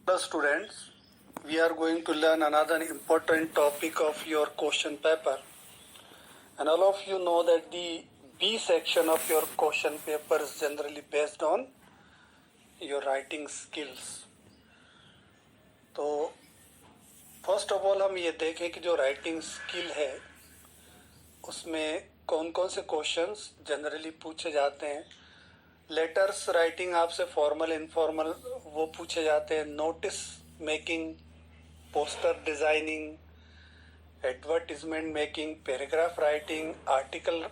Hello students, we are going to learn another important topic of your question paper, and all of you know that the B section of your question paper is generally based on your writing skills. तो first of all हम ये देखें कि जो writing skill है उसमें कौन कौन से क्वेश्चंस जनरली पूछे जाते हैं. लेटर्स राइटिंग आपसे फॉर्मल इनफॉर्मल वो पूछे जाते हैं. Notice making, poster designing, advertisement making, paragraph writing, article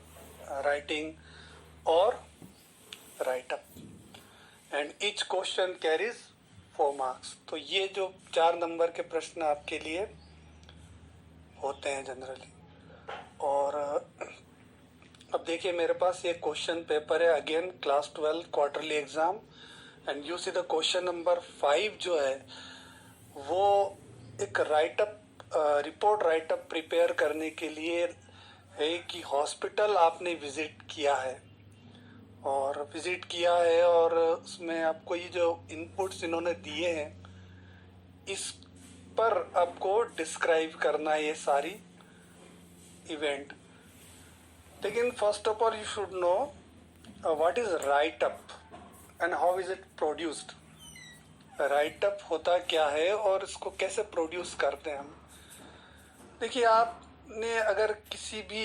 writing और write up. And each question carries 4 marks. तो ये जो 4 नंबर के प्रश्न आपके लिए होते हैं जनरली. और अब देखिए मेरे पास ये क्वेश्चन पेपर है, again class 12 quarterly exam. And you see the question number 5 जो है वो एक राइटअप रिपोर्ट राइटअप प्रिपेयर करने के लिए है कि हॉस्पिटल आपने विजिट किया है और उसमें आपको ये जो इनपुट्स इन्होंने दिए हैं इस पर आपको डिस्क्राइब करना है ये सारी इवेंट. लेकिन first of all you should know what is write up and how is it produced. Write up होता क्या है और इसको कैसे प्रोड्यूस करते हैं हम. देखिए आपने अगर किसी भी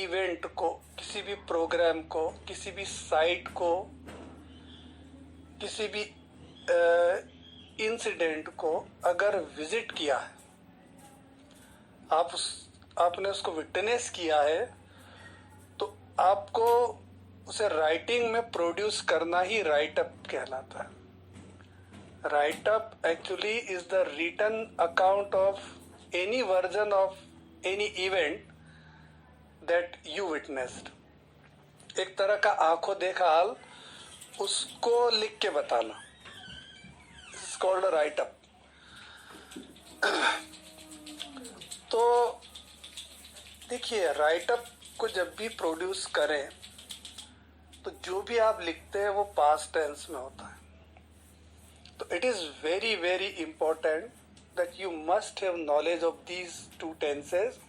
इवेंट को, किसी भी प्रोग्राम को, किसी भी साइट को, किसी भी इंसिडेंट को अगर विजिट किया है, आपने उसको विटनेस किया है, तो आपको उसे राइटिंग में प्रोड्यूस करना ही राइटअप कहलाता है. Write up actually is the written account of any version of any event that you witnessed. एक तरह का आंखों देखा हाल उसको लिख के बताना. This is called write up. तो देखिए राइटअप को जब भी प्रोड्यूस करें तो जो भी आप लिखते हैं वो पास्ट टेंस में होता है. तो it is very very important that you must have knowledge of these 2 tenses.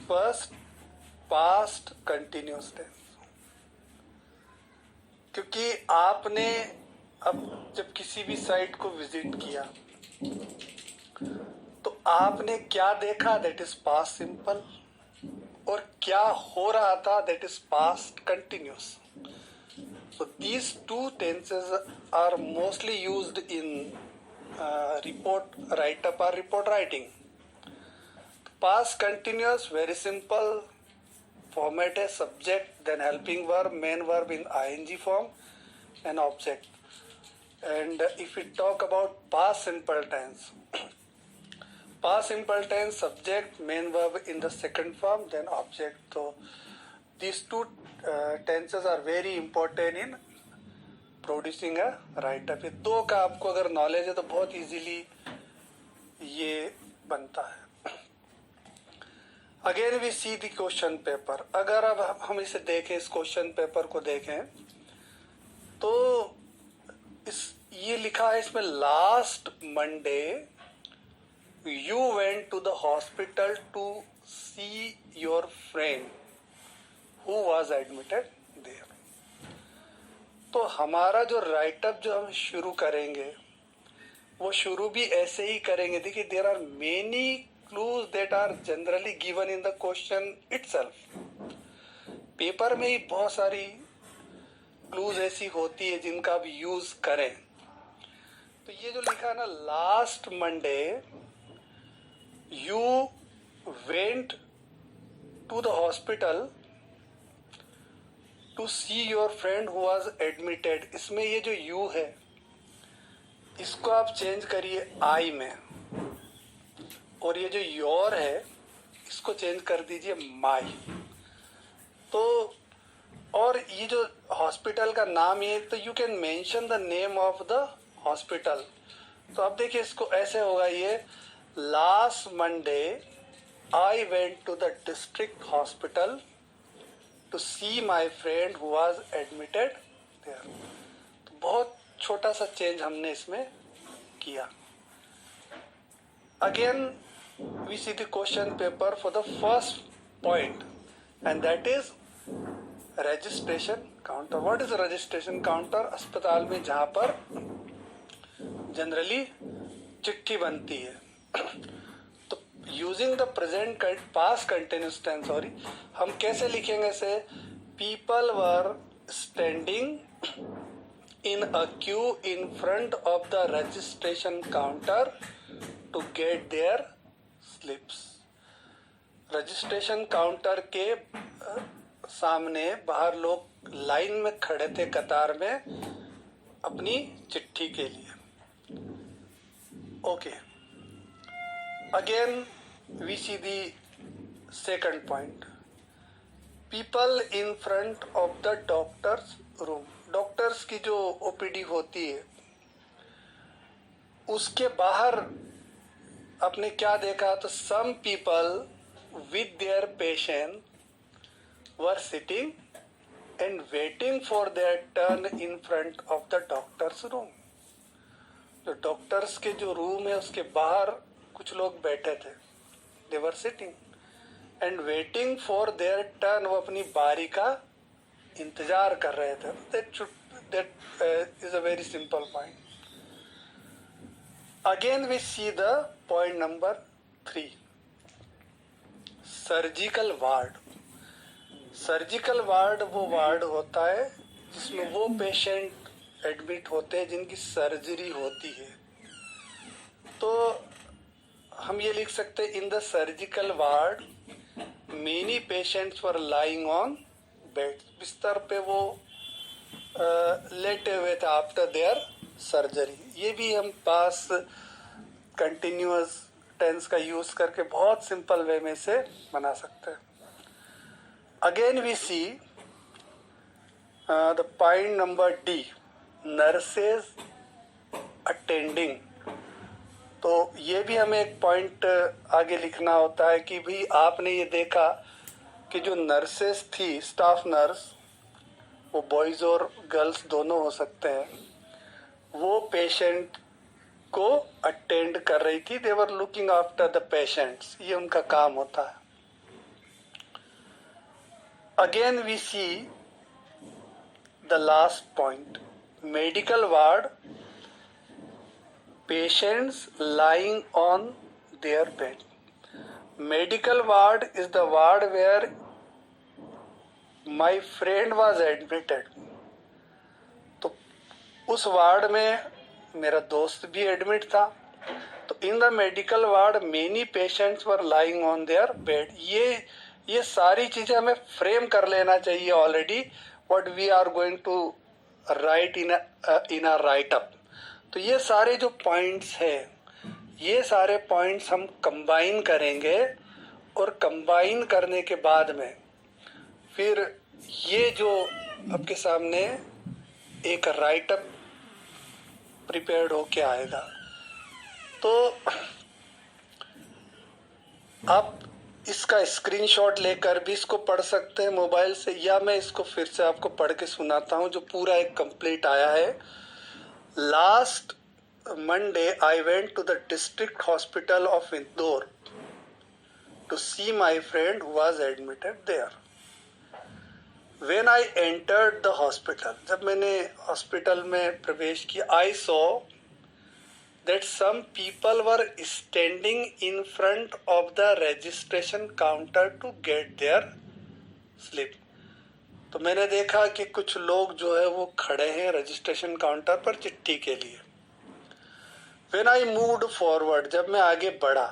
First, past continuous tense. क्योंकि आपने अब जब किसी भी साइट को विजिट किया तो आपने क्या देखा, दैट इज पास्ट सिंपल, और क्या हो रहा था, that is past continuous. So these 2 tenses are mostly used in report write up और report writing. Past continuous very simple. Format है subject, then helping verb, main verb in ing form, and object. And if we talk about past simple tense, past simple tense subject, main verb in the second form, then object. So these 2 tenses are very important in producing a write-up. ये 2 का आपको अगर knowledge है तो बहुत easily ये बनता है. Again we see the question paper. अगर अब हम इसे देखें, इस क्वेश्चन पेपर को देखें तो ये लिखा है इसमें, last Monday you went to the hospital to see your friend who was admitted there. तो हमारा जो राइटअप जो हम शुरू करेंगे वो शुरू भी ऐसे ही करेंगे. देखिए there are many clues that are generally given in the question itself. Paper में ही बहुत सारी क्लूज ऐसी होती है जिनका आप यूज करें. तो ये जो लिखा है ना, last Monday you went to the hospital to see your friend who was admitted. इसमें ये जो यू है इसको आप चेंज करिए आई में, और ये जो योर है इसको चेंज कर दीजिए माई. तो और ये जो हॉस्पिटल का नाम है तो you can mention the name of the hospital. तो अब देखिए इसको ऐसे होगा, ये last Monday I went to the district hospital to see my friend who was admitted there. तो बहुत छोटा सा चेंज हमने इसमें किया. Again, we see the question paper for the first point, and that is registration counter. What is a registration counter? अस्पताल में जहाँ पर जनरली चिट्ठी बनती है. तो using the present past continuous tense, हम कैसे लिखेंगे इसे? People were standing in a queue in front of the registration counter to get their slips. Registration counter के सामने बाहर लोग लाइन में खड़े थे कतार में अपनी चिट्ठी के लिए. Okay, again we see the second point. People in front of the doctors room. Doctors की जो ओपीडी होती है उसके बाहर आपने क्या देखा? तो some people with their patient were sitting and waiting for their turn in front of the doctors room. जो डॉक्टर्स के जो रूम है उसके बाहर कुछ लोग बैठे थे. They were sitting and waiting for their turn. वो अपनी बारी का इंतजार कर रहे थे. that is a very simple point. Again we see the point number 3, surgical ward. Surgical ward वो वार्ड होता है जिसमें वो पेशेंट एडमिट होते हैं जिनकी सर्जरी होती है. तो हम ये लिख सकते हैं, in the surgical ward many patients were lying on bed. बिस्तर पे वो लेटे हुए थे आफ्टर देयर सर्जरी. ये भी हम पास कंटिन्यूअस टेंस का यूज करके बहुत सिंपल वे में से बना सकते हैं. Again we see the point number D, nurses attending. तो ये भी हमें एक पॉइंट आगे लिखना होता है कि भाई आपने ये देखा कि जो नर्सेस थी, स्टाफ नर्स, वो बॉयज और गर्ल्स दोनों हो सकते हैं, वो पेशेंट को अटेंड कर रही थी. They were looking after the patients. ये उनका काम होता है. Again we see the last point, medical ward, patients lying on their bed. Medical ward is the ward where my friend was admitted. तो उस वार्ड में मेरा दोस्त भी एडमिट था. तो in the medical ward many patients were lying on their bed. ये सारी चीजें हमें फ्रेम कर लेना चाहिए already, what we are going to write in a write up. तो ये सारे जो पॉइंट्स हैं, ये सारे पॉइंट्स हम कंबाइन करेंगे और कंबाइन करने के बाद में फिर ये जो आपके सामने एक राइटअप प्रिपेयर्ड होके आएगा. तो आप इसका स्क्रीनशॉट लेकर भी इसको पढ़ सकते हैं मोबाइल से, या मैं इसको फिर से आपको पढ़ के सुनाता हूँ जो पूरा एक कंप्लीट आया है. Last Monday I went to the district hospital of Indore to see my friend who was admitted there. When I entered the hospital, जब मैंने हॉस्पिटल में प्रवेश किया, I saw that some people were standing in front of the registration counter to get their slip. तो मैंने देखा कि कुछ लोग जो है वो खड़े हैं रजिस्ट्रेशन काउंटर पर चिट्ठी के लिए. When I moved forward, जब मैं आगे बढ़ा,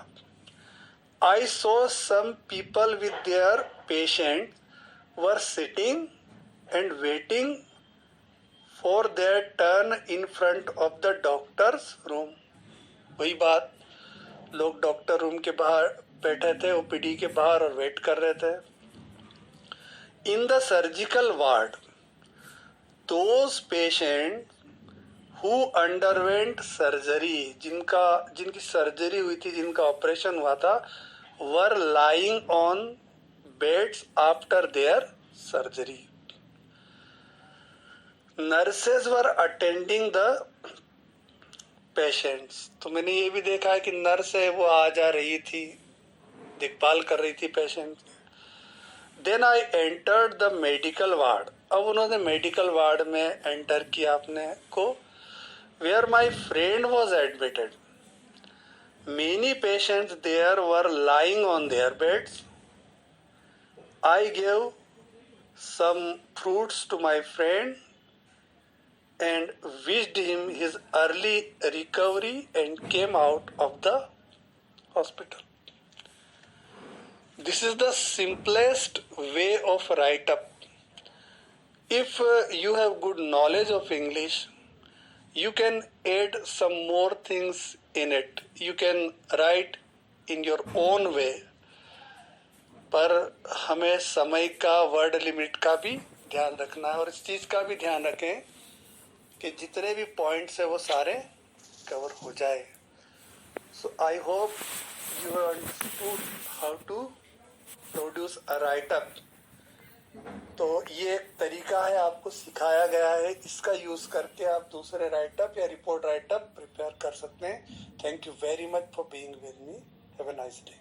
I saw some people with their patients were sitting and waiting for their turn in front of the doctor's room. वही बात, लोग डॉक्टर रूम के बाहर बैठे थे, ओपीडी के बाहर, और वेट कर रहे थे. In the surgical ward, those patients who underwent surgery, जिनकी सर्जरी हुई थी, जिनका ऑपरेशन हुआ था, were lying on beds after their surgery. Nurses were attending the patients. तो मैंने ये भी देखा है कि नर्स है वो आ जा रही थी, देखभाल कर रही थी patient. Then I entered the medical ward. अब उन्होंने मेडिकल वार्ड में एंटर किया अपने को, where my friend was admitted. Many patients there were lying on their beds. I gave some fruits to my friend and wished him his early recovery and came out of the hospital. This is the simplest way of write up. If you have good knowledge of English, you can add some more things in it. You can write in your own way. पर हमें समय का, word limit का भी ध्यान रखना है और इस चीज का भी ध्यान रखें कि जितने भी पॉइंट्स है वो सारे कवर हो जाए। So I hope you have understood how to produce a write up. तो ये एक तरीका है, आपको सिखाया गया है, इसका यूज करके आप दूसरे राइट अप या रिपोर्ट राइट अप प्रिपेयर कर सकते हैं। Thank you very much for being with me. Have a nice day.